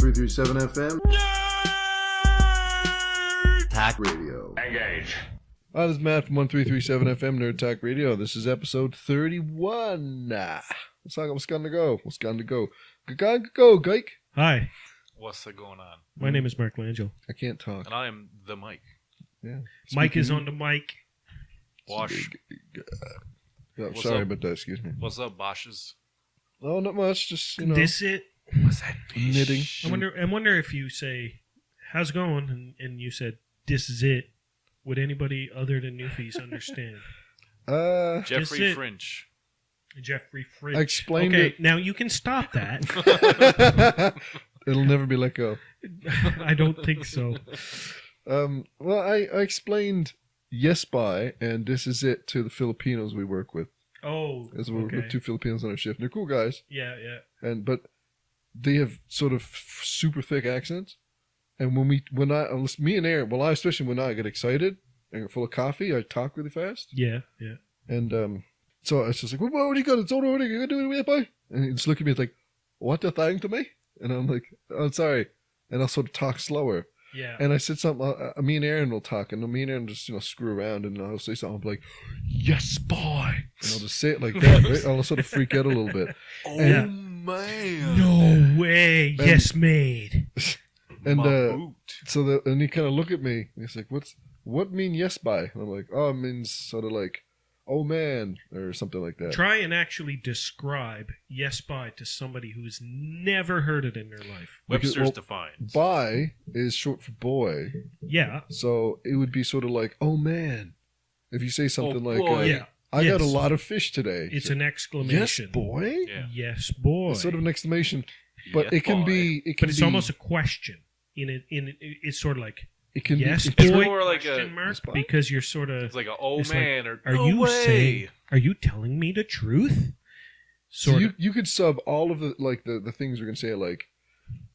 1337 FM. Talk Radio. Engage. Hi, this is Matt from 1337 FM Nerd Talk Radio. This is episode 31. What's going to go? What's going to go? Go, Geik. Hi, What's going on? my name is Mark Langell. I can't talk. And I am the Mike. Yeah. Mike is on the mic. Wash. Oh, What's sorry up? about that. Excuse me. What's up, Bosches? Oh, not much. Just, you know, This it. What's that fish? knitting. I wonder if you say, "How's it going?" and you said, "This is it." Would anybody other than Newfies understand? Jeffrey it. French. Jeffrey Fritz. I explained okay, it. now you can stop that. It'll never be let go. I don't think so. Well, I explained yes by and this is it to the Filipinos we work with. Oh, As we're okay. with two Filipinos on our shift. They're cool guys, Yeah. but they have sort of super thick accents. And me and Aaron, especially when I get excited and get full of coffee, I talk really fast. Yeah. And so it's just like, what are you going to do? What are you going to do, boy? And he just look at me like, what the thing to me? And I'm like, oh, sorry. And I'll sort of talk slower. Yeah. And I said something, me and Aaron will talk, and me and Aaron just, screw around, and I'll say something like, yes, boy. And I'll just say it like that, right? I'll sort of freak out a little bit. Oh, Yeah. man. No way. Yes, made. And My boot. and he kind of look at me, and he's like, what mean yes by? And I'm like, oh, it means sort of like, oh, man, or something like that. Try and actually describe yes by to somebody who's never heard it in their life. Webster's defines. By is short for boy, Yeah. so it would be sort of like, oh, man. If you say something like, boy. Yeah. I got a Yes. lot of fish today. It's So, an yes, exclamation. boy? Yeah. Yes, boy. It's sort of an exclamation, but Yeah, it can boy. be. It can But it's be, almost a question. It's sort of like It can yes, be. It's boy? more like a- question mark, Yes, boy? because you're sort of. It's like a oh It's like, man or Are no you way. saying? Are you telling me the truth? So Sort of. you could sub all of the things we're gonna say like,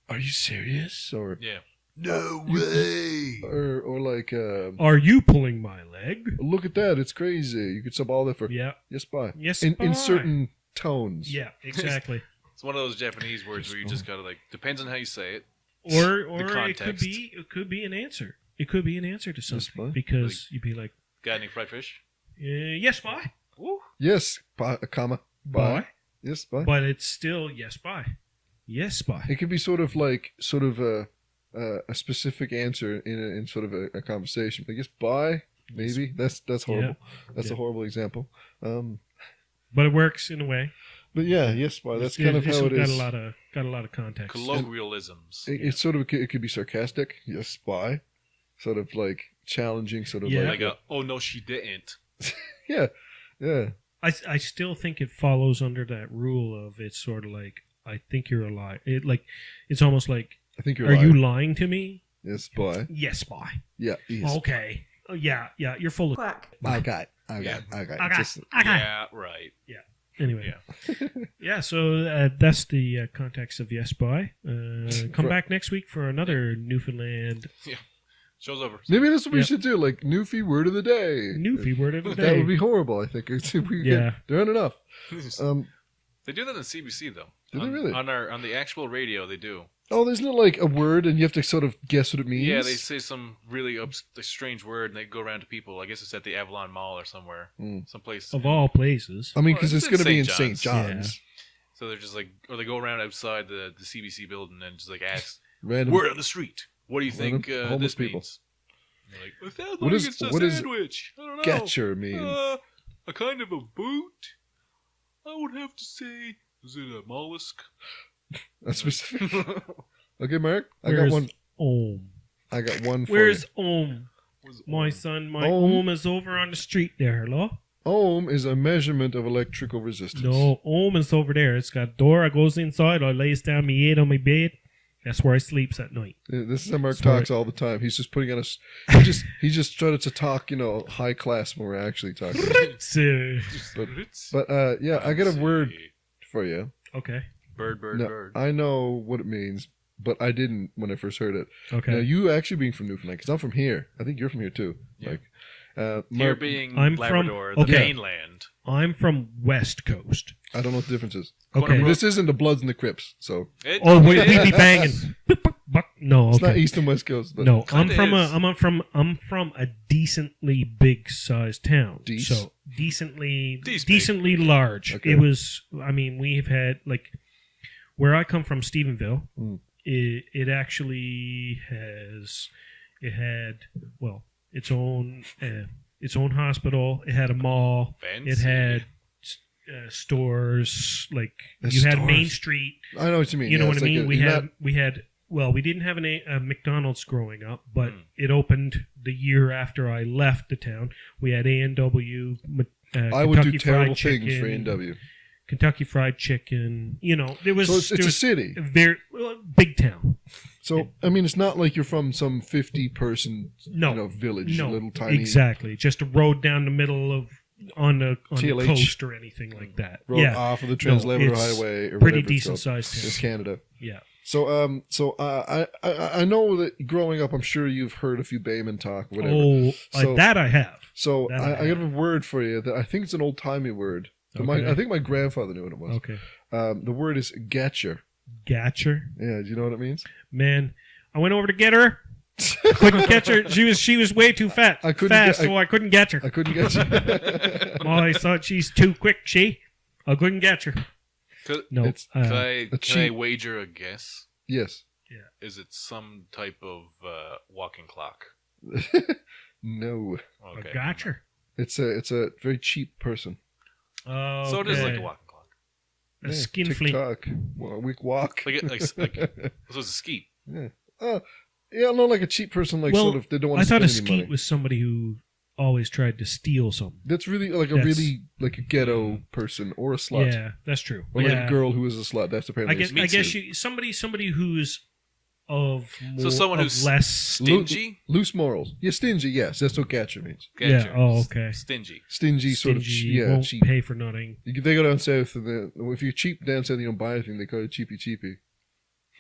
"Are you serious?" or Yeah. No way. or like, Are you pulling my leg? "Look at that, it's crazy." You could sub all that for Yeah. yes, bye. Yes, in bye. certain tones. Yeah, exactly. It's one of those Japanese words where you just gotta like depends on how you say it. or it context. could be an answer. It could be an answer to something bye. because you'd be like, Got any fried fish? yes, bye. Woo. Yes, bye, comma, bye. Bye. Yes, bye. But it's still yes, bye. Yes, bye. It could be sort of a specific answer in sort of a conversation. Like yes, bye. Maybe that's horrible. That's a horrible example. But it works in a way. But yeah, yes, bye. That's kind of how it is. Got a lot of context. Colloquialisms. It's sort of it could be sarcastic. Yes, bye. Sort of like challenging. Sort of Yeah. Like a oh no she didn't. yeah. I still think it follows under that rule of it's sort of like I think you're a lie. It's almost like I think you're. are lying. you lying to me? Yes, bye. Yes, bye. Yeah. Yes. Okay. Oh, yeah. You're full of Quack. I got. Okay. Yeah, right. Anyway. Yeah. So that's the context of yes, bye. Come back next week for another Newfoundland Show's over. Maybe that's what we Yep. should do. Like Newfie word of the day. Newfie word of the day. That would be horrible. I think. There aren't enough. They do that in CBC though. Do they really? On the actual radio, they do. Oh, there's not like a word, and you have to sort of guess what it means. Yeah, they say some really strange word, and they go around to people. I guess it's at the Avalon Mall or somewhere, someplace. Of all places. I mean, Well, because it's it's going to be in in St. St. John's. So they're just like, or they go around outside the CBC building and just like ask, Random. word on the street. What do you think Random homeless this people. means? And they're like, it sounds What like is- it's a what is sandwich. I don't know. Getcher mean? A kind of a boot. I would have to say, is it a mollusk? That's specific. Okay, Mark. I Where's got one. Ohm? I got one for Where's you. Ohm? Was it My one? son, my Ohm? ohm is over on the street there, hello? Ohm is a measurement of electrical resistance. No, ohm is over there. It's got a door. I goes inside. I lays down my head on my bed. That's where I sleeps at night. This is how Mark Sorry. talks all the time. He's just putting on a. He just started to talk, high class when we're actually talking. So, But yeah, I got a word for you. okay. Bird, No, bird. I know what it means, but I didn't when I first heard it. Okay. Now, you actually being from Newfoundland, because I'm from here. I think you're from here too. Yeah. Like, Here Mark, being I'm from- Labrador, the okay. mainland. I'm from West Coast. I don't know what the difference is. Okay. This isn't the Bloods and the Crips, so Oh, we'd be banging. No, it's not okay. East and West Coast. But No, I'm Kinda from a decently big sized town. Dece? So decently Dece big. decently large. Okay. It was. I mean, we've had like where I come from, Stephenville. Mm. It actually has. It had its own hospital. It had a mall. Fancy. It had stores. Like you had Main Street. I know what you mean. You know Yeah, what I it's like mean? We had. Well, we didn't have a McDonald's growing up, but it opened the year after I left the town. We had A&W, I would do Kentucky terrible Fried things for Chicken, A&W. Kentucky Fried Chicken. You know, there was. So it's a city. Very big town. So I mean, it's not like you're from some 50-person No, village, no, little tiny exactly. Just a road down the middle of on the TLH. coast or anything like that. road Yeah, off of the Trans-Labrador it's Highway or pretty whatever decent it's called. sized town. It's Canada. Yeah. So I know that growing up, I'm sure you've heard a few Bayman talk, whatever. Oh, So- that I have. So that I I got a word for you that I think it's an old timey word. But Okay. I think my grandfather knew what it was. Okay. The word is getcher. Gatcher. Yeah, do you know what it means? Man, I went over to get her. Couldn't catch her. She was way too fat. I couldn't fast, get- so I couldn't catch her. I couldn't get you. Oh, I thought she's too quick. I couldn't catch her. Could, No, It's- can a I cheat. wager a guess? Yes. Is it some type of walking clock? No. Okay. I got her. It's a very cheap person. Oh, So it is like a walking clock. a skin flea. TikTok. Well, weak walk. Like so it's a skeet. Yeah. Yeah, no, like a cheap person, like Well, sort of. They don't want I to thought spend a any skeet money. was somebody who always tried to steal something. That's really like a ghetto person or a slut. Yeah, that's true. Or like yeah. a girl who is a slut. That's apparently. I guess somebody who's of more, someone of who's less. Stingy? Loose morals. Yeah, stingy. Yes, that's what catcher means. Gotcha. Yeah. Oh, okay. Stingy. Stingy, sort of. Stingy, Yeah, won't cheap. pay for nothing. They go down south, and if you're cheap down south, you don't buy anything. They call it cheapy cheapy.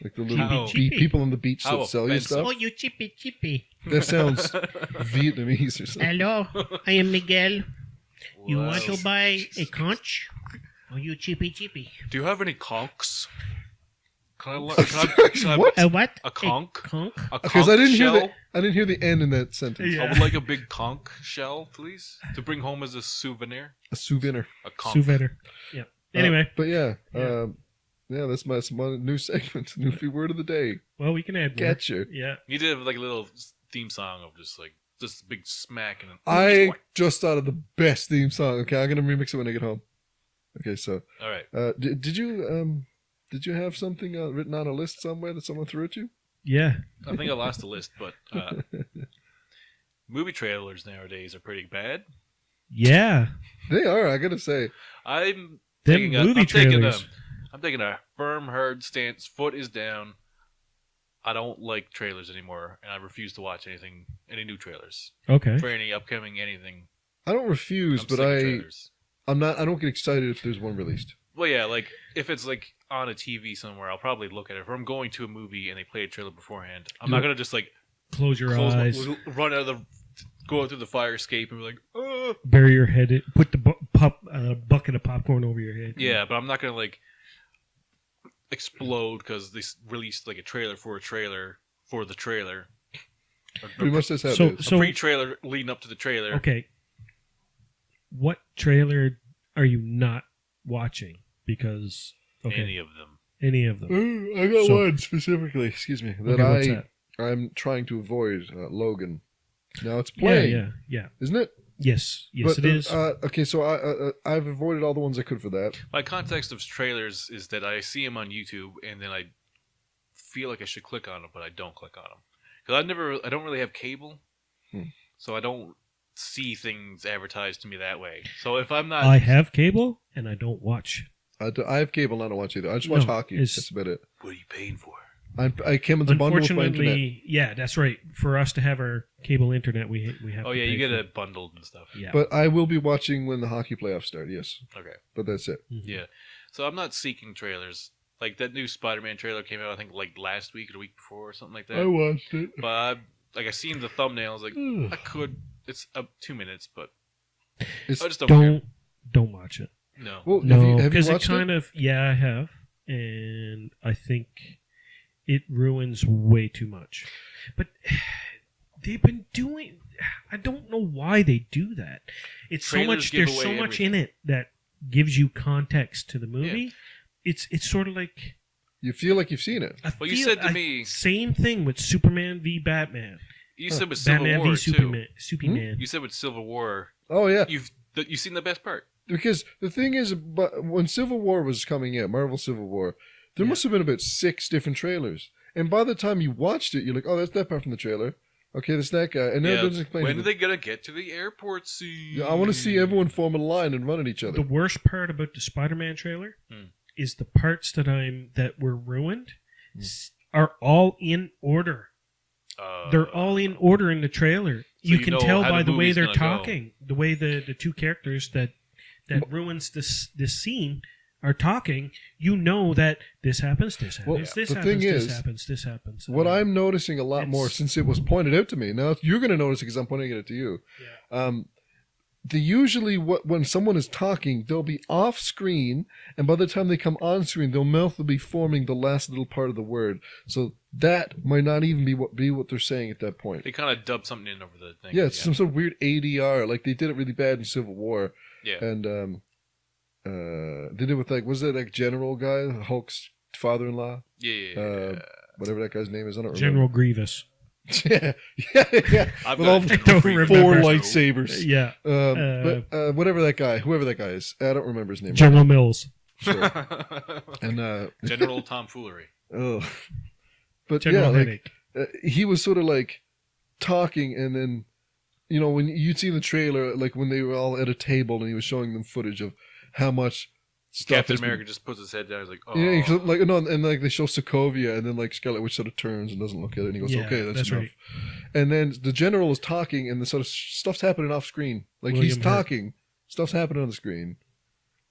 Like the little How- people on the beach How that sell you offensive. stuff. you chippy. That sounds Vietnamese or something. Hello, I am Miguel. You Wow. want to buy a conch? Or you chippy? Do you have any conchs? Can I, What? A what? A conch? Conch? A Because conch I didn't shell? hear the end in that sentence. Yeah. I would like a big conch shell, please, to bring home as a souvenir. A souvenir. A conch. Souvenir. Yeah. Anyway, But yeah, Yeah. that's my new segment, Newfie word of the day. well, we can add more. Getcha. Yeah. You did have like a little theme song of just a big smack and I just thought of the best theme song. Okay, I'm gonna remix it when I get home. Okay, so all right. did you have something written on a list somewhere that someone threw at you? Yeah. I think I lost the list, but movie trailers nowadays are pretty bad. Yeah. They are. I gotta say. I'm Them taking movie trailers. I'm taking a firm, hard stance. Foot is down. I don't like trailers anymore, and I refuse to watch any new trailers Okay. for any upcoming anything. I don't refuse, I'm but sick of trailers. I'm not. I don't get excited if there's one released. Well, yeah, like if it's like on a TV somewhere, I'll probably look at it. If I'm going to a movie and they play a trailer beforehand, I'm not gonna just like Close your close eyes. run out of go out through the fire escape and be like, Bury your head. Put the bucket of popcorn over your head. yeah, but I'm not gonna like explode because they released like a trailer for the trailer. Pretty much that's how So- it is. A pre-trailer leading up to the trailer. Okay. What trailer are you not watching? Because Any of them. any of them. I got So- one specifically. Excuse me. That Okay, what's that? I'm trying to avoid Logan. Now it's Yeah, playing, yeah. isn't it? Yes, yes, But, it is. okay, so I've avoided all the ones I could for that. My context of trailers is that I see them on YouTube and then I feel like I should click on them, but I don't click on them because I don't really have cable, so I don't see things advertised to me that way. So if I'm not, I have cable and I don't watch. I have cable, and I don't watch either. I just watch No, hockey. it's- That's about it. what are you paying for? I came into bundle with my internet. Unfortunately, yeah, that's right. For us to have our cable internet, we have. Oh to yeah, pay you get for it bundled and stuff. Yeah. But I will be watching when the hockey playoffs start. Yes, Okay. but that's it. Mhm. Yeah. So I'm not seeking trailers. Like that new Spider-Man trailer came out, I think, like last week or the week before or something like that. watched it. But I seen the thumbnail. I was like, Ugh. I could. It's up 2 minutes, but It's I just don't care. Don't watch it. No. Well, No, have you because it watched kind of I have, and I think it ruins way too much. But they've been doing. I don't know why they do that. It's so Trailers much. give There's so away much everything. in it that gives you context to the movie. It's sort of like You feel like you've seen it. Well, you said to me- same thing with Superman v Batman. You said with Civil Batman War v too. Superman. Superman. You said with Civil War, Oh yeah, you've seen the best part. because the thing is, when Civil War was coming out, Marvel Civil War, there must have been about 6 different trailers. And by the time you watched it, you're like, oh, that's that part from the trailer. Okay, that's that guy. And then it doesn't explain. When are they gonna get to the airport scene? Yeah, I want to see everyone form a line and run at each other. The worst part about the Spider-Man trailer is the parts that were ruined are all in order. They're all in order in the trailer. You you can know tell how by the the way movie's they're gonna go. talking, the way the two characters that ruins this scene are talking. You know that this happens, this happens, Well, this the happens, thing this is, happens, this happens. What I'm noticing a lot more It's- since it was pointed out to me. Now you're going to notice it because I'm pointing it to you. They usually when someone is talking, they'll be off screen, and by the time they come on screen, their mouth will be forming the last little part of the word. So that might not even be what they're saying at that point. They kind of dubbed something in over the thing. Yeah, it's some sort of weird ADR. Like they did it really bad in Civil War, Yeah. and they did it with was it General guy, Hulk's father-in-law, Yeah. whatever that guy's name is. I don't remember. General Grievous. yeah. I've With got all General don't Grievous. four remember. lightsabers. Yeah, But whatever that guy, whoever that guy is, I don't remember his name. General Mills. Sure. And General tomfoolery. oh, but General yeah, Headache. he was sort of like talking, and then when you'd see the trailer, like when they were all at a table, and he was showing them footage of how much stuff Captain has been- America just puts his head down. He's like, oh. Yeah, like no, and like they show Sokovia, and then like Scarlet Witch sort of turns and doesn't look at it, and he goes, Yeah, "Okay, that's enough." right. And then the general is talking, and the sort of stuff's happening off screen. Like he's William Hurt. talking, stuff's happening on the screen,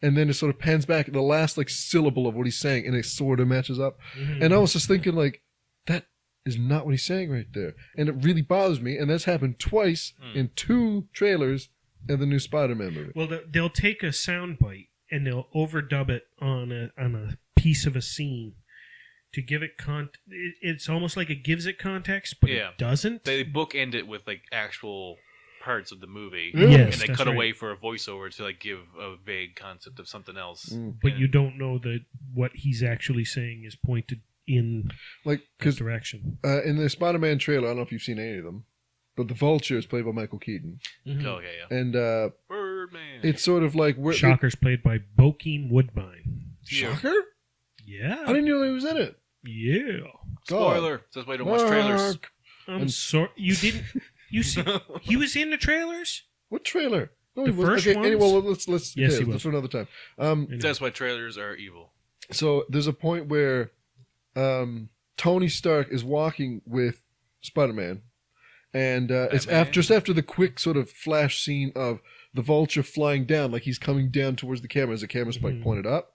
and then it sort of pans back the last like syllable of what he's saying, and it sort of matches up. Mhm. And I was just thinking, like, that is not what he's saying right there, and it really bothers me. And that's happened twice in 2 trailers in the new Spider-Man movie. Well, they'll take a sound bite and they'll overdub it on a piece of a scene to give it it's almost like it gives it context, but Yeah. it doesn't. They bookend it with like actual parts of the movie, Yeah. Yes, and they that's cut right. away for a voiceover to like give a vague concept of something else. But And- you don't know that what he's actually saying is pointed in Like, that because direction. in the Spider-Man trailer, I don't know if you've seen any of them, but the Vulture is played by Michael Keaton, Mhm. Oh yeah. and Birdman. it's sort of like Shocker's played by Bokeem Woodbine. Shocker? Yeah. I didn't know he was in it. Yeah. Spoiler. That's why I don't watch trailers. Mark. I'm And- sorry. You didn't. You see, he was in the trailers. What trailer? No, The he wasn't. first Okay, ones? well, let's Yes, okay, he that's was. for another time. That's why trailers are evil. So there's a point where Tony Stark is walking with Spider-Man, and it's Batman? just after the quick sort of flash scene of the Vulture flying down, like he's coming down towards the camera as the camera's like pointed up.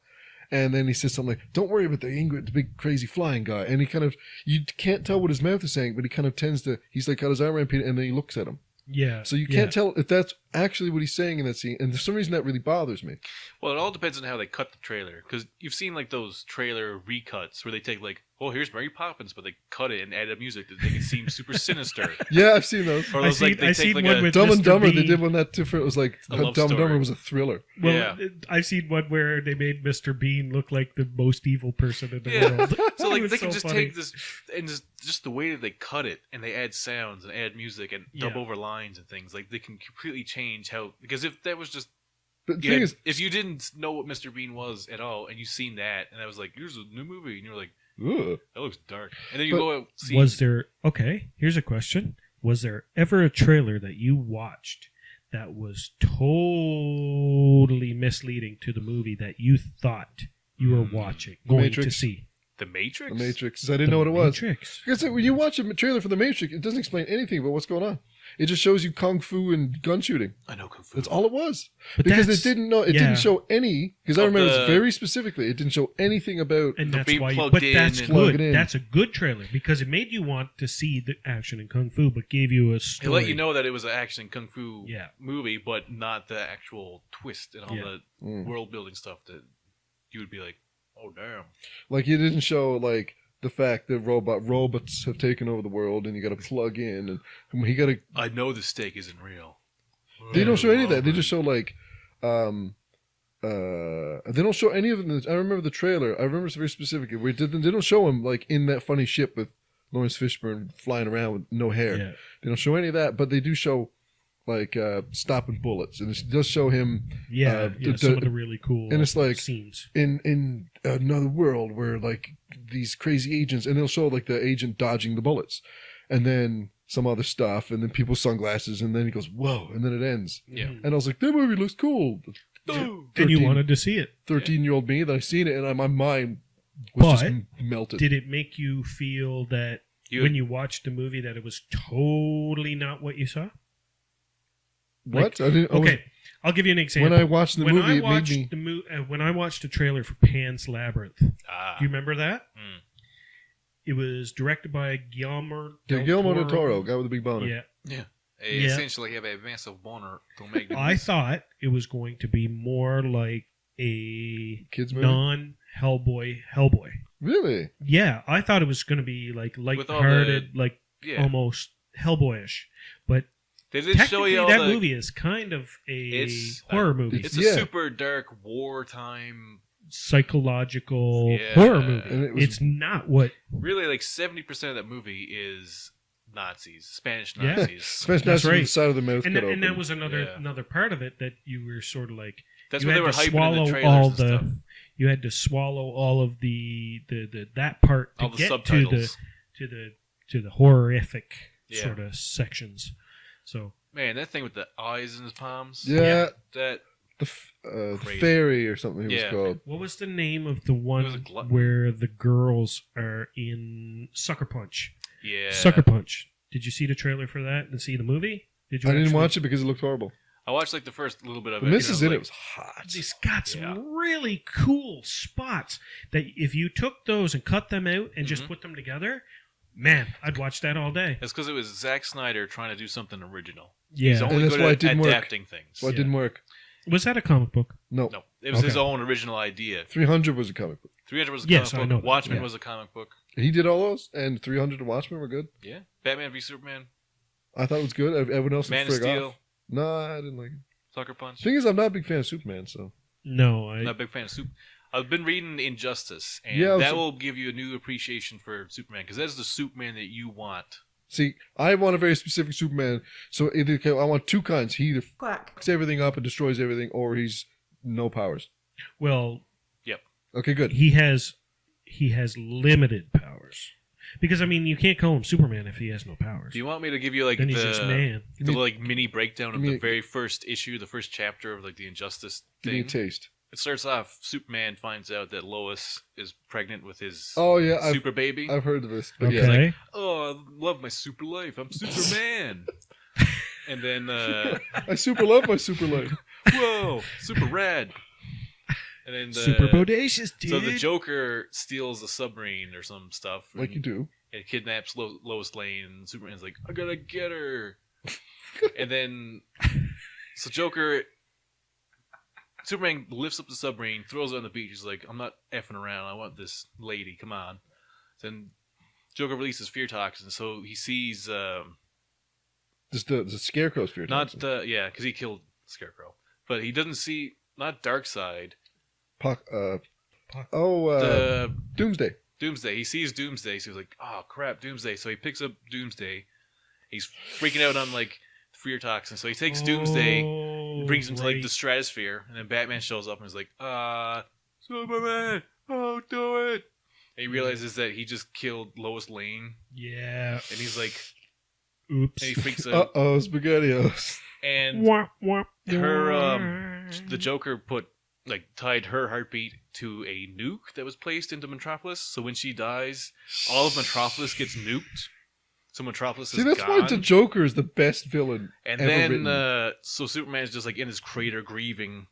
And then he says something like, "Don't worry about the big crazy flying guy." And he kind of, you can't tell what his mouth is saying, but he kind of tends to, he's like got his arm around Peter, and then he looks at him. Yeah. So you can't tell if that's actually what he's saying in that scene. And for some reason that really bothers me. Well, it all depends on how they cut the trailer. Because you've seen like those trailer recuts where they take like, oh, here's Mary Poppins, but they cut it and add up music to make it seem super sinister. Yeah, I've seen those. Or I those like seen- they I take seen like one a with Dumb and Mr. Dumber, they Bean. did one that different. It was like A love Dumb and story. Dumber was a thriller. Well, Yeah. I've seen one where they made Mr. Bean look like the most evil person in the Yeah. world. So like It was they can so just funny. take this and just the way that they cut it and they add sounds and add music and dub Yeah. over lines and things like they can completely change how, because if that was just But the you thing had- is, if you didn't know what Mr. Bean was at all and you seen that and I was like, here's a new movie and you're like, ugh. that looks dark, and then you But go out see Was there here's a question. Was there ever a trailer that you watched that was totally misleading to the movie that you thought you were watching, The going Matrix. to see? The Matrix? The Matrix. 'Cause I didn't know what it was. Matrix. Because when you watch a trailer for The Matrix, it doesn't explain anything about what's going on. It just shows you kung fu and gun shooting. I know kung fu. That's all it was. But Because that's- it didn't know. It yeah. didn't show any. Because I Of remember the- this very specifically. It didn't show anything about. And The that's being why. plugged But in that's and- Plug it good. in. That's a good trailer because it made you want to see the action in kung fu, but gave you a It story. let you know that it was an action kung fu Yeah. movie, but not the actual twist and all Yeah. the Mm. world building stuff that you would be like, oh damn. Like it didn't show like the fact that robots have taken over the world and you got to plug in and he got to. I know the steak isn't real. They don't show any of that. They just show like, they don't show any of them. I remember the trailer. I remember it's very specific. Where they don't show him like in that funny ship with Lawrence Fishburne flying around with no hair. Yeah. They don't show any of that, but they do show like stopping bullets, and it does show him Yeah, some of the really cool and it's like- scenes. in another world where like these crazy agents, and they'll show like the agent dodging the bullets, and then some other stuff, and then people's sunglasses, and then he goes whoa, and then it ends. Yeah. And I was like, that movie looks cool. Ooh. And you 13 wanted to see it. 13-year-old me, that I seen it, and my mind was But just melted. Did it make you feel that when you watched the movie that it was totally not what you saw? What? I didn't. Okay, I'll give you an example. When I watched the when movie, I it made watched me. when I watched the trailer for Pan's Labyrinth, do Ah. you remember that? Mm. It was directed by Guillermo Guillermo del Toro, guy with a big boner. Yeah, I Yeah. essentially have a massive boner to make I thought it was going to be more like a Kids movie. Hellboy. Really? Yeah, I thought it was going to be like With all lighthearted, like Yeah. almost Hellboyish. But They did show technically, you all that the, movie is kind of a It's- horror movie, It's Yeah. a super dark wartime. psychological Yeah. horror movie. And it was- It's not what. Really, like 70% of that movie is Nazis, Spanish Yeah. Nazis. Especially That's with the right. side of the mouth And cut that, and that open. was Yeah. another part of it that you were sort of like That's you what they had were to hyping in swallow the trailers all and stuff. you had to swallow all of the that part to All the get subtitles. to the horrific Yeah. sort of sections. So Man, that thing with the eyes in his palms. Yeah, That the Crazy. fairy or something it was Yeah. called. what was the name of the was a one glutton. where the girls are in Sucker Punch? yeah. Sucker Punch. Did you see the trailer for that and see the movie? Did you? I didn't actually- watch it because it looked horrible. I watched like the first little bit of The it. missus and I in it was was hot. It's got some Yeah. really cool spots that if you took those and cut them out and just Mhm. put them together, man, I'd watch that all day. It's because it was Zack Snyder trying to do something original. He's Yeah. only And that's good why it at didn't work. adapting things. Well, it Yeah. didn't work. Was that a comic book? No. No, it was his Okay. own original idea. 300 was a comic book. 300 was a Yes, comic I book. know. Watchmen Yeah. was a comic book. He did all those, and 300 and Watchmen were good. Yeah. Batman v Superman. I thought it was good. Everyone else was Man of frig Steel. off. No, I didn't like it. Sucker Punch. Thing is, I'm not a big fan of Superman, so. No, I'm not a big fan of Super. I've been reading Injustice, and Yeah, that so- will give you a new appreciation for Superman because that's the Superman that you want. See, I want a very specific Superman, so either I want two kinds. He either fucks everything up and destroys everything, or he's no powers. well, Okay, good. he has limited powers. Because I mean, you can't call him Superman if he has no powers. Do you want me to give you like Then he's just man. the like mini breakdown of give me the a- very first issue, the first chapter of like the Injustice Give me a thing? taste. It starts off. Superman finds out that Lois is pregnant with his Oh, yeah, super baby. I've heard of this. But Okay. yeah. Oh, I love my super life. I'm Superman. And then, I super love my super life. whoa, super rad. And then Super bodacious, dude. so the Joker steals a submarine or some stuff. Like you do. And kidnaps Lois Lane. And Superman's like, I gotta get her. And then, so Superman lifts up the submarine, throws it on the beach. He's like, I'm not effing around. I want this lady. Come on. Then Joker releases fear toxin, so he sees Just the Scarecrow's fear. not toxin. because he killed Scarecrow, but he doesn't see not Darkseid. The Doomsday. Doomsday. He sees Doomsday, so he's like, "Oh crap, Doomsday!" So he picks up Doomsday. He's freaking out on like fear toxin, so he takes Doomsday, brings him to like the stratosphere, and then Batman shows up and is like, Superman, oh, do it! And he realizes that he just killed Lois Lane, Yeah. and he's like, Oops. and he freaks out, SpaghettiOs. and Wah, wah, her wah. the Joker tied her heartbeat to a nuke that was placed into Metropolis. So when she dies, all of Metropolis gets nuked. So Metropolis See, is that's gone. why the Joker is the best villain And ever then, written. so Superman's just like in his crater grieving,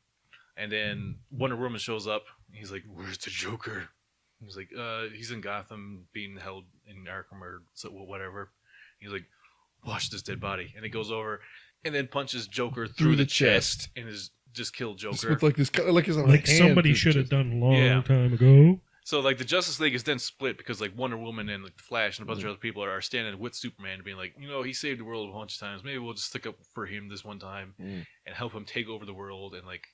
and then Wonder Woman shows up. He's like, "Where's the Joker?" He's like, "He's in Gotham, being held in Arkham or so whatever." He's like, "Watch this dead body," and he goes over, and then punches Joker through the chest, and is just killed Just Joker. with like this, like his Like hand somebody through his should have chest. done a long Yeah. time ago. So like the Justice League is then split because like Wonder Woman and like the Flash and a bunch of other people are standing with Superman, being like, he saved the world a bunch of times. Maybe we'll just stick up for him this one time and help him take over the world. And like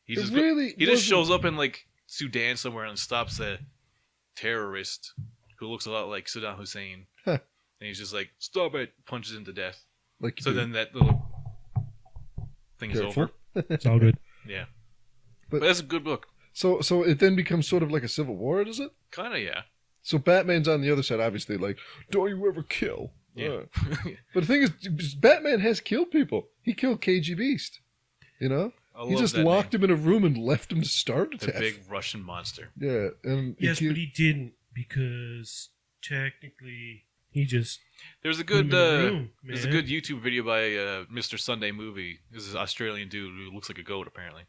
he just shows up in like Sudan somewhere and stops a terrorist who looks a lot like Saddam Hussein. Huh. And he's just like, "Stop it!" Punches him to death. Like So then that little thing is Careful. over. It's all good. Yeah, But- but that's a good book. So it then becomes sort of like a civil war, does it? Kind of, yeah. So Batman's on the other side, obviously, like, don't you ever kill. Yeah. But the thing is, Batman has killed people. He killed KG Beast. You know? I He love just that locked name. him in a room and left him to starve to The death. big Russian monster. Yeah. And Yes, but he didn't because technically he just There's a put him good in the room, there's a man. good YouTube video by Mr. Sunday Movie. This is an Australian dude who looks like a goat apparently.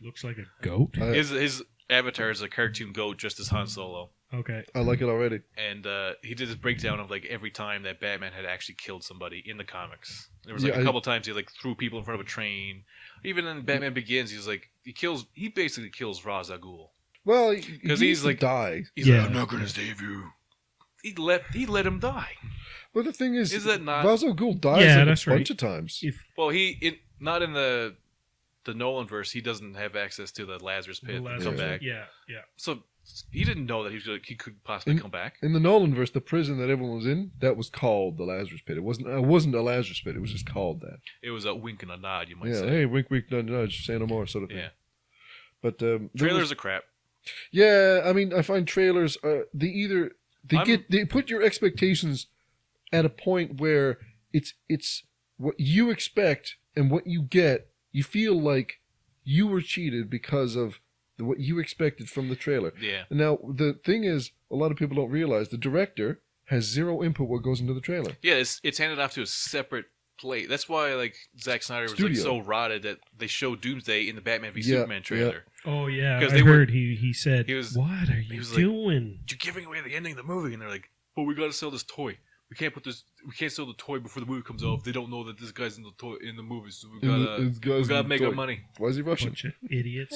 Looks like a goat. His avatar is a cartoon goat dressed as Han Solo. Okay. I like it already. And he did this breakdown of like every time that Batman had actually killed somebody in the comics. There was like Yeah, a couple times he like threw people in front of a train. Even in Batman Begins, he's like he basically kills Ra's al Ghul. Well, 'Cause he he's used to like- die. He's Yeah. like, "I'm not gonna save you." He let him die. But the thing is, Is that not- Ra's al Ghul dies Yeah, like that's a bunch right. of times. If Well, not in the Nolan verse. He doesn't have access to the Lazarus pit and come back. Yeah. So he didn't know that he could possibly come back. In the Nolanverse, the prison that everyone was in, that was called the Lazarus Pit. It wasn't a Lazarus Pit. It was just called that. It was a wink and a nod, you might Yeah, say. hey, wink, wink, nudge, nudge, say no more, sort of thing. Yeah. But there Trailers was- are crap. yeah, I mean, I find trailers they I'm- they put your expectations at a point where it's what you expect and what you get. You feel like you were cheated because of what you expected from the trailer. Yeah. Now the thing is, a lot of people don't realize the director has zero input what goes into the trailer. Yeah, it's handed off to a separate plate. That's why like Zack Snyder was like Studio. so rotted that they showed Doomsday in the Batman v Yeah, Superman trailer. Oh yeah, 'Cause I they were- heard he said, he was- "What are he you was like- doing?" You're giving away the ending of the movie, and they're like, "But we got to sell this toy. We can't sell the toy before the movie comes out. They don't know that this guy's in the movie, so we gotta make our money." Why is he Russian? Bunch of idiots.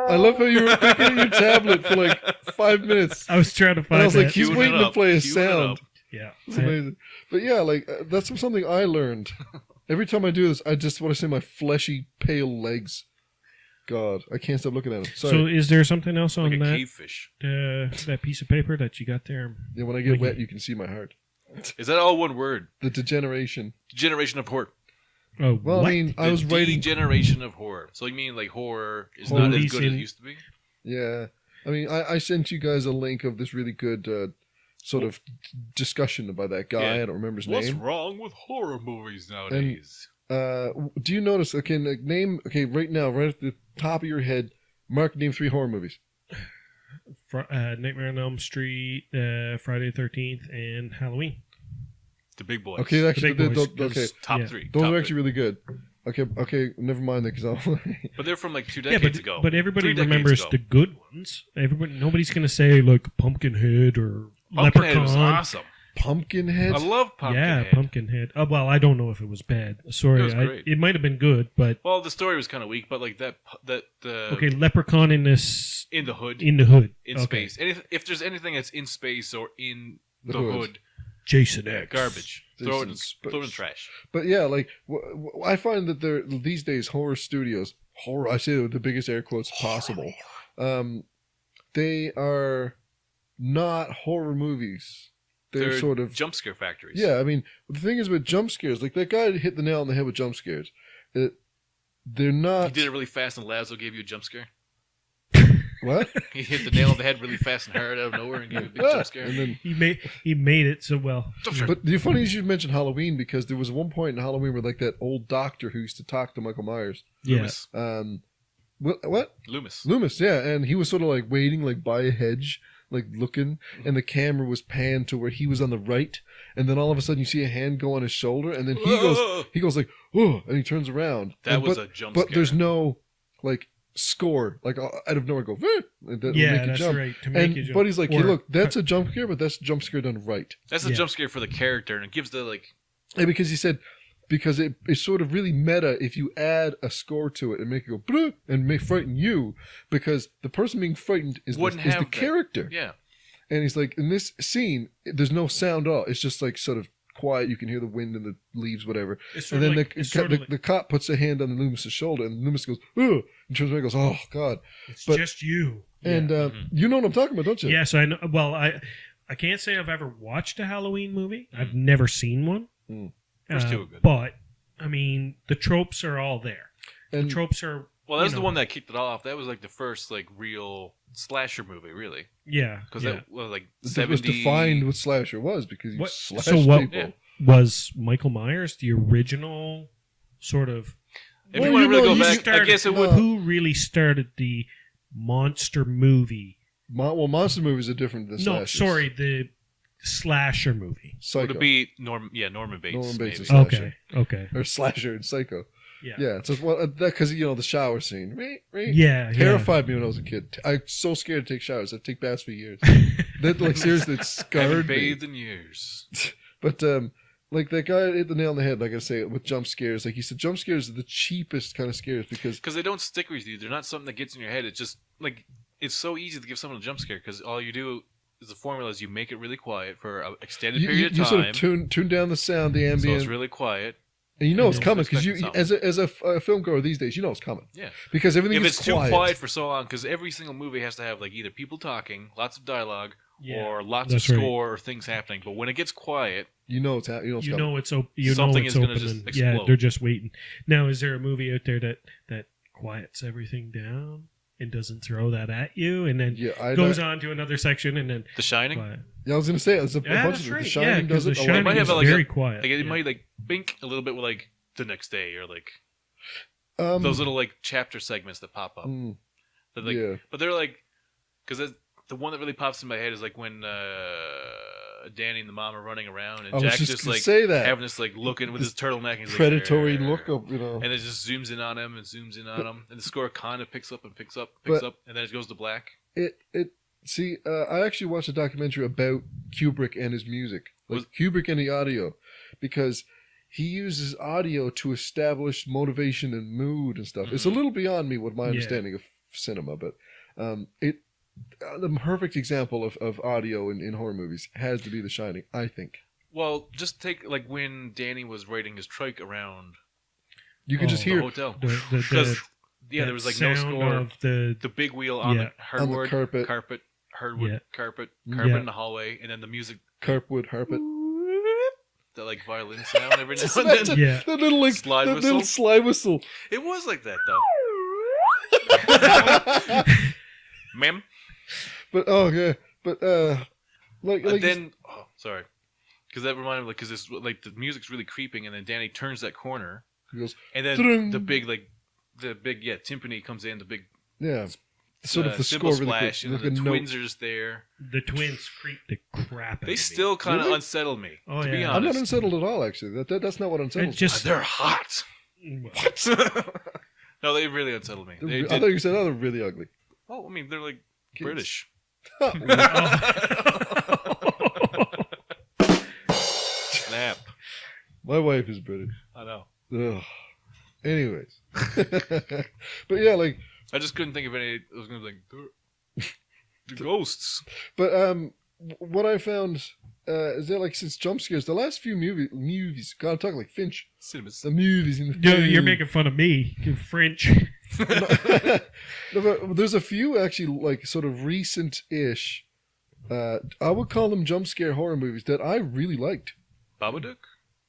I love how you were picking at your tablet for like 5 minutes. I was trying to And find I was like, that. he's Queuing it waiting to up, play a queuing it sound. up. Yeah. It's amazing. But yeah, like that's something I learned. Every time I do this, I just want to see my fleshy, pale legs. God, I can't stop looking at them. So Sorry. is there something else Like on a that cave fish. that piece of paper that you got there? Yeah, when I get like- wet, you can see my heart. Is that all one word? The degeneration. Generation of horror. Oh, Well, what? I mean, I The was writing. degeneration of horror. So you mean like horror is Horror not as is good as in- it used to be? Yeah, I mean, I sent you guys a link of this really good sort of discussion by that guy. Yeah. I don't remember his What's name. wrong with horror movies nowadays? Do you notice? Okay, like name. Okay, right now, right at the top of your head, Mark, name 3 horror movies. Nightmare on Elm Street, Friday the 13th, and Halloween. The big boys. Okay, actually, big boys, okay, Top Yeah. 3. those top are actually really good. Okay, never mind that because I'll. 3. But they're from like 2 Yeah, decades ago. but everybody 3 decades remembers ago. the good ones. Nobody's gonna say like Pumpkinhead or Pumpkinhead was Leprechaun. awesome. Pumpkinhead. I love Pumpkinhead. Yeah, Pumpkinhead. Well, I don't know if it was bad. Sorry, It was great. it might have been good, but Well, the story was kind of weak, but like that okay, Leprechaun in this in the hood, in the hood in Okay. space. And if there's anything that's in space or in The the hood. hood, Jason yeah, X. garbage. Jason Throw it in Space. trash. But yeah, like I find that there these days horror studios, I say it with the biggest air quotes possible. They are not horror movies. They're sort of jump scare factories. yeah. I mean, the thing is with jump scares, like that guy hit the nail on the head with jump scares. They're not. He did it really fast, and Lazo gave you a jump scare. What? He hit the nail on the head really fast and hard out of nowhere and gave you a big jump scare. And then, He made it so well. Jump scare. but the funny is you mentioned Halloween because there was one point in Halloween where like that old doctor who used to talk to Michael Myers. Yeah. Loomis. What? Loomis. Loomis, yeah, and he was sort of like waiting like by a hedge, like looking, and the camera was panned to where he was on the right, and then all of a sudden you see a hand go on his shoulder, and then he goes like, oh, and he turns around. That was a jump scare. But there's no like score, like out of nowhere go. That Yeah, make you that's jump. right. To make And you jump. Buddy's like, hey, Or- look, that's a jump scare, but that's a jump scare done right. That's a jump scare for the character, and it gives the like. And because he said, because it's sort of really meta if you add a score to it and make it go "Bruh," and make frighten you, because the person being frightened is Wouldn't the have that. character. Yeah. And he's like, in this scene, there's no sound at all. It's just like sort of quiet. You can hear the wind and the leaves, whatever. It's And sort then of like, it's sort of like, the cop puts a hand on Loomis's shoulder, and Loomis goes, oh, and turns around and goes, oh, God. it's but- just you. And you know what I'm talking about, don't you? Yes, I know. Well, I can't say I've ever watched a Halloween movie. I've never seen one. First two are good. But I mean, the tropes are all there. And The tropes are. Well, that was you the know, one that kicked it off. That was like the first like real slasher movie, really, Yeah. because yeah. that was like it was 70. defined what slasher was, because you What- slashed so what- people. Yeah. Was Michael Myers the original sort of? If Well, you want to you really know, go you back, I started- guess it would. Who really started the monster movie? Well, monster movies are different than No, slashers. sorry, the slasher movie. Psycho. Would it be Norman Bates? Norman Bates maybe. is Slasher. Okay. Or slasher and Psycho. Yeah. Yeah, it's just, well, that because the shower scene, Yeah. terrified me when I was a kid. I'm so scared to take showers. I take baths for years. That like seriously, it Haven't scarred me. bathed in years. But like that guy hit the nail on the head. Like I say, with jump scares, like he said, jump scares are the cheapest kind of scares because Because they don't stick with you. They're not something that gets in your head. It's just like it's so easy to give someone a jump scare because all you do is the formula is you make it really quiet for an extended period you of time. sort of tune down the sound, the so ambient, it's really quiet. and you know it's you coming expect because you, something. as a film goer these days, you know it's coming. Yeah. Because everything If is it's quiet. too quiet for so long, because every single movie has to have like either people talking, lots of dialogue, Yeah, or lots that's of right. score or things happening. But when it gets quiet, you know it's you know it's You coming. know it's open. You Something know it's is gonna open. just And, yeah, explode. they're just waiting. Now, is there a movie out there that quiets everything down and doesn't throw that at you, and then Yeah, I goes on to another section and then The Shining, quiet? Yeah, I was gonna say there's a Yeah, bunch that's of right. The Yeah, Shining because does The it. Shining might have is like very a- quiet. like it yeah. might like bink a little bit with like the next day or like Um, those little like chapter segments that pop up. mm, That, like, yeah. But they're like, because the one that really pops in my head is like when Danny and the mom are running around and I was Jack's just just gonna like say that. having this like looking with his turtleneck and he's predatory like, look up, and it just zooms in on him and zooms in on him, and the score kind of picks up, and then it goes to black. See, I actually watched a documentary about Kubrick and his music, like Was- Kubrick and the audio, because he uses audio to establish motivation and mood and stuff. It's a Mhm. little beyond me with my Yeah. understanding of cinema, but the perfect example of audio in horror movies has to be The Shining, I think. Well, just take like when Danny was riding his trike around You can just Oh, the hear hotel, The- because that there was like no sound score. of the The big wheel on Yeah. the hardwood carpet. hardwood Yeah. carpet Yeah. in the hallway, and then the music, carpet, harpet. that like violin sound every now and That's then. Yeah. That little like Slide that little whistle. slide whistle. It was like that though. Ma'am. But oh yeah, but like Then, oh, sorry, because that reminded me, like, because it's like the music's really creeping, and then Danny turns that corner, he goes, and then "Ta-dum." the big timpani comes in, the big yeah, sort of the cymbal score really splash, quick, and like the a twins note. are just there. the twins creep the crap out of They me. still kind of Really? unsettle me. Oh, to be yeah. I'm not honest, unsettled at all. Actually, that's not what It unsettles. just they're hot. What? No, they really unsettled me. me. They I thought did. you said, "Oh, they're really ugly." Oh, I mean, they're like Kids. British. Snap. My wife is British. I know. Ugh. Anyways, but yeah, like, I just couldn't think of any. I was gonna be like the ghosts. but what I found is that like since jump scares, the last few movies, God, I'm talking like Finch, Cinemas. the movies in the Yo, you're making fun of me, you French. No, but there's a few actually like sort of recent-ish. I would call them jump scare horror movies that I really liked. Babadook.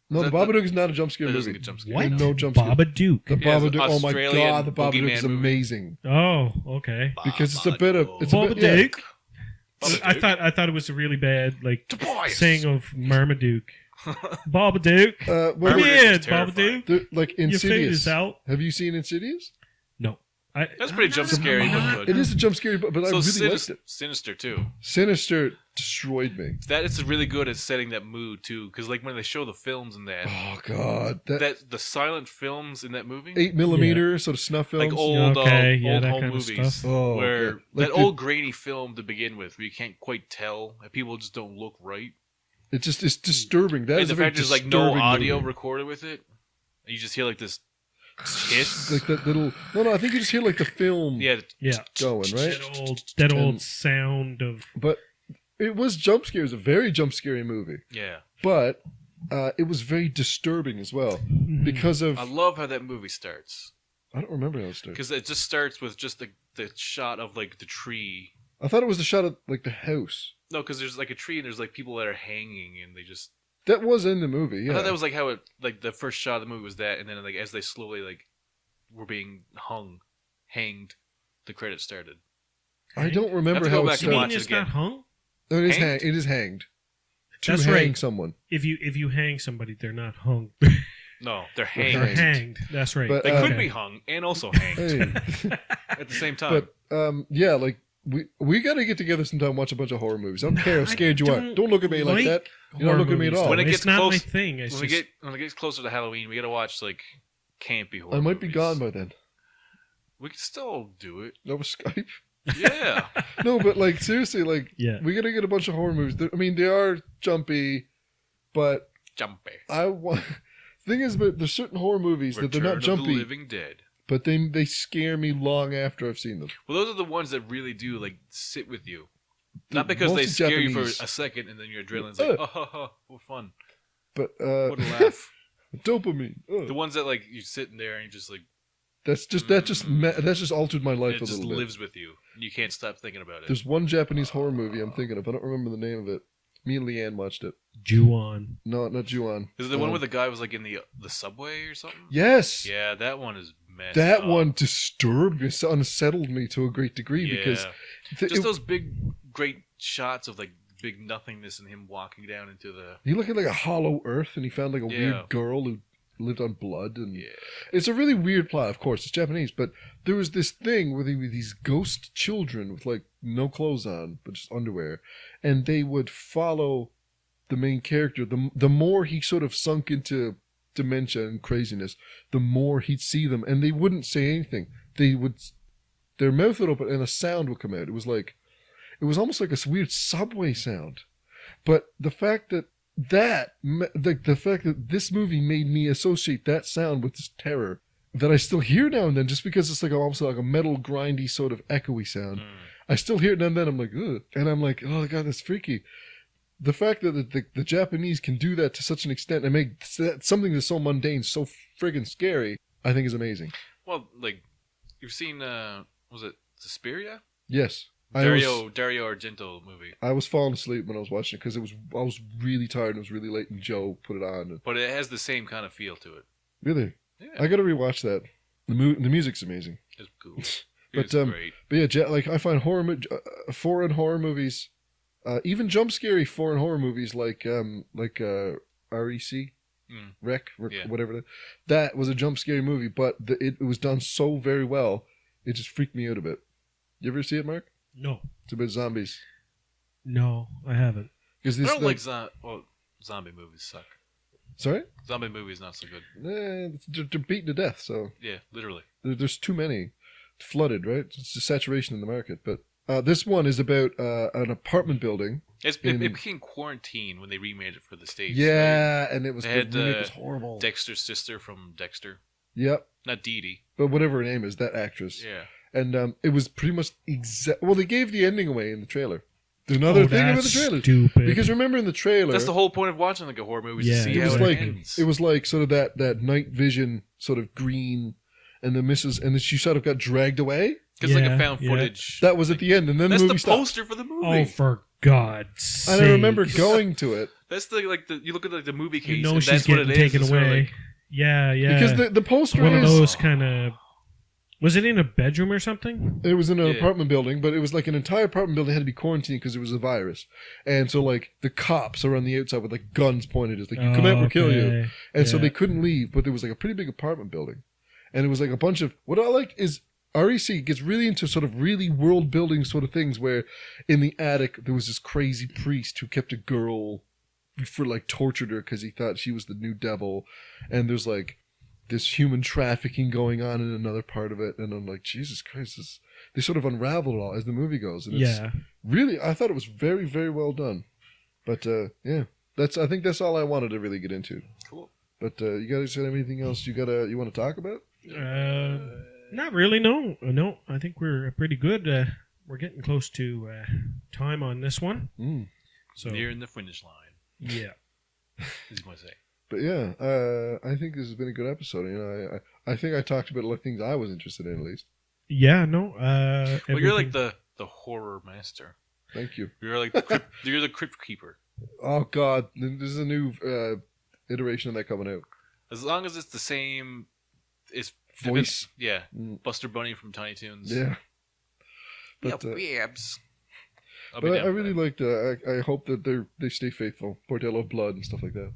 No, Is the that the- Babadook is not a jump scare That movie. doesn't get jump scare. What? No jump scare. Babadook. The Yeah, it's an Babadook. Oh my Australian God, the Babadook boogeyman is movie. amazing Oh, okay. because it's a bit of it's a bit, yeah. Babadook. Babadook. I thought it was a really bad like Tobias. saying of Marmaduke. Babadook. Well, Marmaduke Yeah, is terrifying. Babadook. they're like Your fate Insidious. is out. Have you seen Insidious? No. That's pretty jump scary, but good. It is a jump scary, but I really liked it. Sinister too. Sinister destroyed me. That is really good at setting that mood too, because like when they show the films in that, Oh god, that the silent films in that movie, 8mm sort of snuff films, like old that home kind of movies, stuff. Oh, where okay. Like that old grainy film to begin with, where you can't quite tell, and people just don't look right. it's disturbing. That And is the a very fact there's like no disturbing audio movie. recorded with it, and you just hear like this hiss. Like that little. No, I think you just hear like the film Yeah, going, right? That old And- sound of But it was jump scary. It was a very jump scary movie, yeah. but it was very disturbing as well because of. I love how that movie starts, I don't remember how it started. because it just starts with just the shot of like the tree. I thought it was the shot of like the house. No, because there's like a tree and there's like people that are hanging, and they just. That was in the movie. Yeah, I thought that was like how it like the first shot of the movie was that, and then like as they slowly like were being hanged, the credits started. I don't I remember have to go how it back and You mean watch started. it it's again. not hung? No, it is Hanged? It is hanged. To That's hang right. someone. If you hang somebody, they're not hung. No, they're They're They're hanged. hanged. That's right. But, They Okay. could be hung and also hanged Hey. at the same time. But yeah, like we got to get together sometime and watch a bunch of horror movies. I don't care how I scared you are. don't Don't look at me like that. You don't Horror look at me at movies, all. When it though. gets it's not close- my thing. It's when it gets closer to Halloween, we gotta watch like campy horror. I might be movies. gone by then. We can still do it. Over Skype. Yeah. No, but like seriously, like Yeah. we got to get a bunch of horror movies. I mean, they are jumpy, but Jumpy. I want. Thing is, but there's certain horror movies that they're Return not of jumpy, the Living Dead. but they scare me long after I've seen them. Well, those are the ones that really do like sit with you. Not The- because they mostly scare you Japanese. for a second and then your adrenaline's like, oh, ha, ha, what fun. But What a laugh. dopamine. The ones that like you sitting there and you just like, That's just altered my life it a just little bit. lives with you. And you can't stop thinking about it. There's one Japanese horror movie I'm thinking of. I don't remember the name of it. Me and Leanne watched it. Ju-on. No, not Ju-on. Is it the one where the guy was like in the subway or something? Yes. Yeah, that one is messed That up. one disturbed me, unsettled me to a great degree Yeah. because Just those big, great shots of like big nothingness and him walking down into the. he looked at like a hollow earth and he found like a Yeah. weird girl who lived on blood and Yeah. it's a really weird plot. Of course, it's Japanese, but there was this thing where there were these ghost children with like no clothes on but just underwear, and they would follow the main character. The more he sort of sunk into dementia and craziness, the more he'd see them, and they wouldn't say anything. Their mouth would open and a sound would come out. It was almost like a weird subway sound. But the fact that the fact that this movie made me associate that sound with this terror that I still hear now and then, just because it's like almost like a metal grindy sort of echoey sound. I still hear it now and then. I'm like, ugh, and I'm like, oh god, that's freaky. The fact that the Japanese can do that to such an extent and make something that's so mundane so friggin' scary, I think is amazing. Well, like, you've seen, was it Suspiria? Yes. Dario Argento movie. I was falling asleep when I was watching it because I was really tired and it was really late, and Joe put it on. But it has the same kind of feel to it. Really, Yeah. I got to rewatch that. The music's amazing. It's cool. But, It's great. But yeah, like I find foreign horror movies, even jump scary foreign horror movies like REC, Yeah. whatever. That was a jump scary movie, but it was done so very well, it just freaked me out a bit. You ever see it, Mark? No. It's about zombies. No, I haven't. Because I this don't like zombie movies suck. sorry, Zombie movies not so good. they're beaten to death, so Yeah, literally. there's too many. Flooded, right? It's a saturation in the market. But this one is about an apartment building. It became Quarantine when they remade it for the States. Yeah, and it was, They had the remake was horrible. Dexter's sister from Dexter. Yep, Not Dee Dee. but whatever her name is, that actress. Yeah. And it was pretty much well, they gave the ending away in the trailer. There's another thing about the that's trailer. Stupid. Because remember in the trailer, That's the whole point of watching like a horror movie is Yeah. to see it how was it like ends. it was like sort of that night vision sort of green, and the missus, and then she sort of got dragged away. Because like Yeah, a found yeah. footage. That was at the end, and then That's the the movie stopped. poster for the movie. oh, for God's sake! And I remember going to it That's the you look at like the movie case. You know and she's that's what getting it is. taken It's sort of away. like- Yeah, yeah. because the poster one of is those kind of. Was it in a bedroom or something? it was in an Yeah. apartment building, but it was like an entire apartment building had to be quarantined because there was a virus, and so like the cops are on the outside with like guns pointed. It's like you come out, we'll kill you. And so Yeah. they couldn't leave, but there was like a pretty big apartment building. And it was like a bunch of, what I like is REC gets really into sort of really world building sort of things where in the attic there was this crazy priest who kept a girl for like tortured her because he thought she was the new devil, and there's like this human trafficking going on in another part of it, and I'm like, Jesus Christ, they sort of unravel it all as the movie goes, and it's really, I thought it was very, very well done. But yeah, I think that's all I wanted to really get into. Cool. But you guys got anything else you want to talk about? Not really, no. No, I think we're pretty good. We're getting close to time on this one. So nearing the finish line. Yeah. As you want to say. But yeah, I think this has been a good episode. You know, I think I talked about a lot of things I was interested in, at least. Yeah, no. Well, you're like the horror master. Thank you. You're like you're the crypt keeper. Oh God, there's a new iteration of that coming out. As long as it's the same, it's Voice. Yeah, Buster Bunny from Tiny Toons. Yeah. But, babs. But I really liked. I hope that they stay faithful. Bordello of Blood and stuff like that.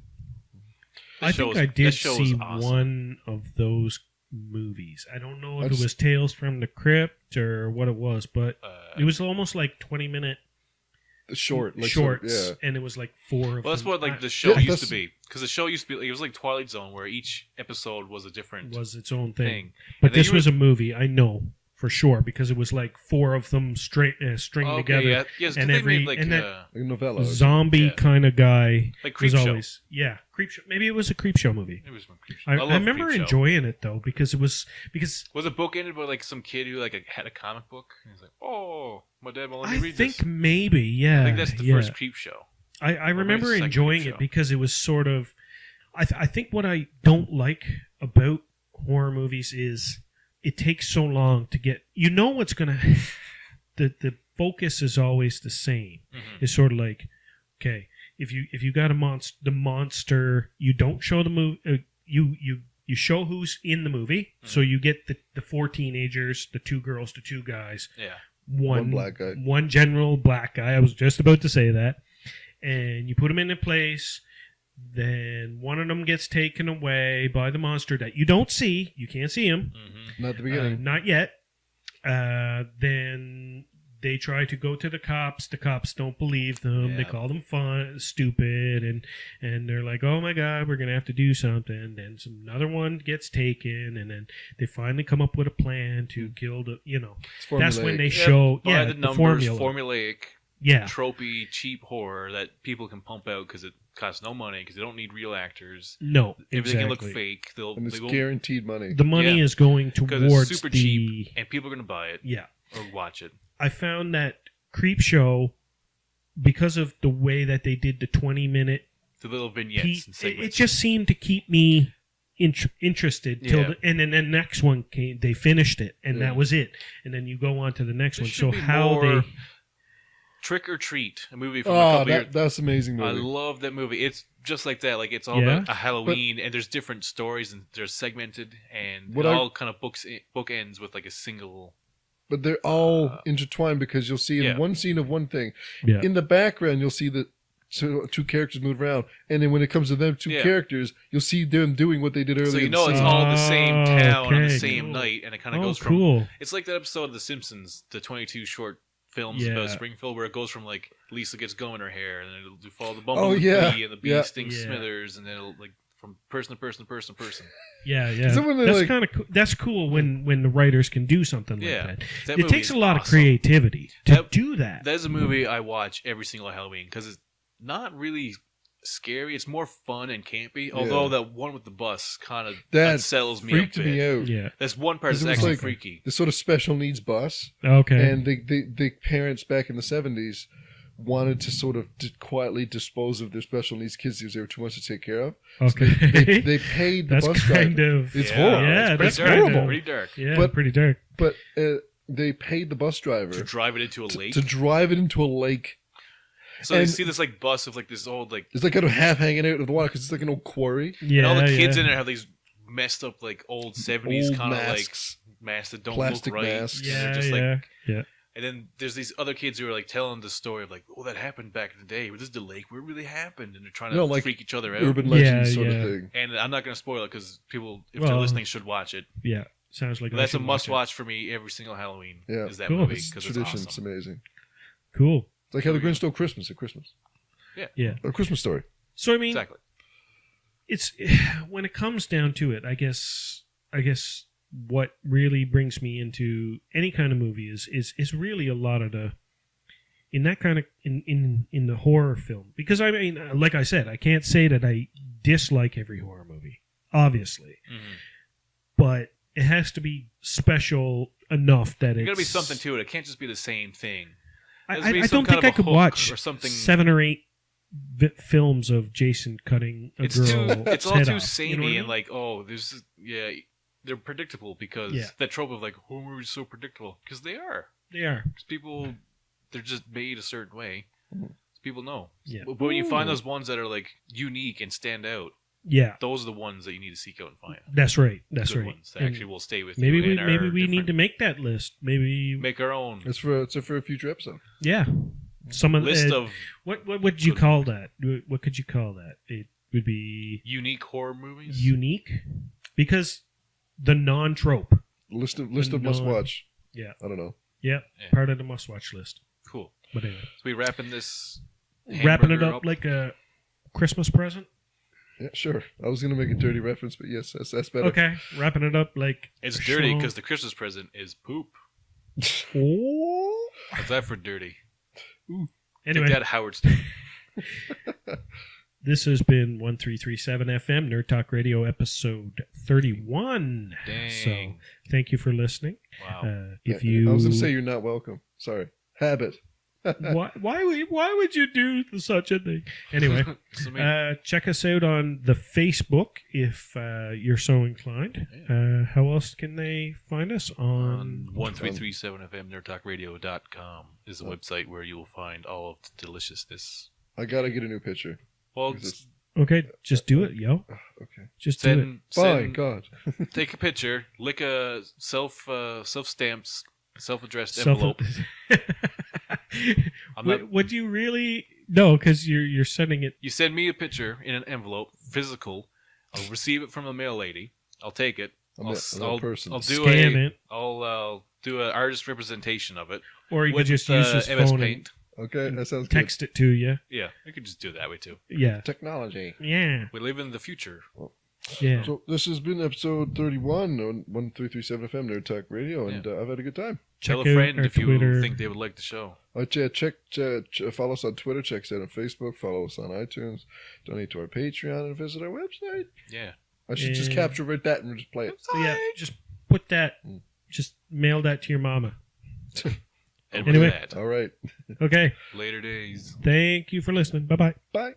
I think I did see one of those movies. I don't know if it was Tales from the Crypt or what it was, but it was almost like 20-minute shorts, and it was like 4 of them. Well, that's what like the show used to be, because the show used to be, it was like Twilight Zone, where each episode was a different its own thing. But this was a movie, I know for sure, because it was like 4 of them stringed together. Yeah. Yes, and they made like a novella, zombie kind of guy, like Creepshow. Creepshow. Maybe it was a Creepshow movie. It was a Creepshow. I remember enjoying it though, because it was a book ended by like some kid who like had a comic book, and he's like, "Oh, my dad won't let me read this." I think maybe, yeah. I think that's the first Creepshow. I remember enjoying it because it was sort of. I think what I don't like about horror movies is it takes so long to get. You know what's gonna. The focus is always the same. Mm-hmm. It's sort of like, okay, if you got the monster, you don't show the movie. You show who's in the movie, so you get the 4 teenagers, the 2 girls, the 2 guys. Yeah. One black guy. One general black guy. I was just about to say that. And you put them in a place. Then one of them gets taken away by the monster that you don't see. You can't see him. Mm-hmm. Not at the beginning. Not yet. Then they try to go to the cops. The cops don't believe them. Yeah. They call them stupid, and they're like, "Oh my God, we're gonna have to do something." Then another one gets taken, and then they finally come up with a plan to kill the. That's when they show by the numbers, formulaic, tropey, cheap horror that people can pump out because it costs no money, because they don't need real actors. No, if they can look fake, and it's guaranteed money. The money is going towards it's super cheap, and people are going to buy it. Yeah, or watch it. I found that Creepshow, because of the way that they did the 20-minute, the little vignettes and segments, it just seemed to keep me interested till and then the next one came. They finished it, and that was it. And then you go on to the next one. So how they Trick or Treat, a movie from a couple years. That's an amazing movie. I love that movie. It's just like that. Like, it's all about a Halloween, and there's different stories, and they're segmented, and it all kind of bookends with like a single. But they're all intertwined, because you'll see in one scene of one thing. Yeah. In the background, you'll see the 2 characters move around, and then when it comes to them 2 characters, you'll see them doing what they did earlier. So it's all the same town on the same night, and it kind of goes from. It's like that episode of The Simpsons, the 22 short films about Springfield, where it goes from like Lisa gets gum in her hair, and then it'll follow the bumblebee, and the bee stings Smithers, and then it'll like from person to person to person to person. Yeah. That's kind of that's cool when the writers can do something like that. It takes a lot of creativity to do that. That is a movie I watch every single Halloween, because it's not really scary. It's more fun and campy. Although that one with the bus kind of settles me freaked me out. Yeah, that's one part that's actually freaky. The sort of special needs bus. Okay, and the parents back in the 70s wanted to sort of quietly dispose of their special needs kids because they were too much to take care of. Okay, so they paid the bus driver. It's horrible. Yeah, that's horrible. Pretty dark. Yeah, pretty dark. But they paid the bus driver to drive it into a lake. To drive it into a lake. So you see this like bus of like this old like it's like kind of half hanging out of the water because it's like an old quarry. Yeah, and all the kids in it have these messed up like old 70s kind of like masks that don't plastic look right. Masks. Yeah, just yeah. And then there's these other kids who are like telling the story of like, oh, that happened back in the day. This is the lake where it really happened, and they're trying to like freak each other out. Urban legends sort of thing. And I'm not going to spoil it because people, if they're listening, should watch it. Yeah. Sounds like That's a I should watch must-watch for me every single Halloween. Yeah. Is that Cool. movie It's because it's tradition. It's awesome. amazing. it. Cool. It's like how the Grinch Stole Christmas at Christmas. Yeah. Or Christmas Story. So I mean, Exactly. it's when it comes down to it, I guess what really brings me into any kind of movie is really a lot of the in that kind of in the horror film, because I mean, like I said, I can't say that I dislike every horror movie, obviously, but it has to be special enough that There's it's got to be something to it. It can't just be the same thing. There has to I be don't some kind think of I a could hook watch or something. 7 or 8 films of Jason cutting a It's girl. too. It's all head too off, samey you know what I mean? and like, oh, there's they're predictable because Yeah. that trope of like horror movies are so predictable because they are. They are. Because people, they're just made a certain way. People know. Yeah. But when you find those ones that are like unique and stand out, Yeah, those are the ones that you need to seek out and find. that's right. That's Good right. ones that And actually will stay with maybe you. we and maybe are we need different. to make that list. Maybe make our own It's for a future episode. yeah. Some of list of what would you call that? What could you call that? It would be unique horror movies. unique because the non-trope. List of must watch. Yeah. I don't know. Yeah, Yeah. part of the must-watch list. Cool. But anyway, So we wrapping this. wrapping it hamburger up like a Christmas present. Yeah, sure. I was gonna make a dirty reference, but yes, that's better. Okay, wrapping it up like It's a dirty show. because the Christmas present is poop. Oh. How's that for dirty? Anyway, Take that, Howard Stern. this has been 1337 FM Nerd Talk Radio episode 31. Dang. So thank you for listening. Wow. If Yeah, you I was gonna say you're not welcome. Sorry. Habit. why would you do such a thing? Anyway, So maybe- check us out on the Facebook if you're so inclined. How else can they find us on on 1337FM nerdtalkradio.com is the website where you will find all of the deliciousness. I gotta get a new picture. Well, Because it's- Okay, just do it, yo. Okay. Just do it. Fine. God. take a picture, lick a self-stamped, self-addressed Self- envelope. I'm not, Would you really? No, because you're sending it. you send me a picture in an envelope, physical. I'll receive it from the mail lady. I'll take it. I'm a person. I'll do Scan it, I'll do an artist representation of it or you could with just use his MS phone Paint. Okay, that sounds and text it to you. Yeah, I could just do it that way too. Yeah, good. Technology. yeah, We live in the future. yeah. So this has been episode 31 on 1337 FM Nerd Talk Radio, and I've had a good time. Tell Check a out friend our if you Twitter. think they would like the show. Follow us on Twitter, check us out on Facebook, follow us on iTunes, donate to our Patreon, and visit our website. Yeah. I should just Yeah. capture right that and just play it. So yeah, just put that. Just mail that to your mama. And Anyway. with that, All right. Okay. later days. Thank you for listening. Bye bye. Bye.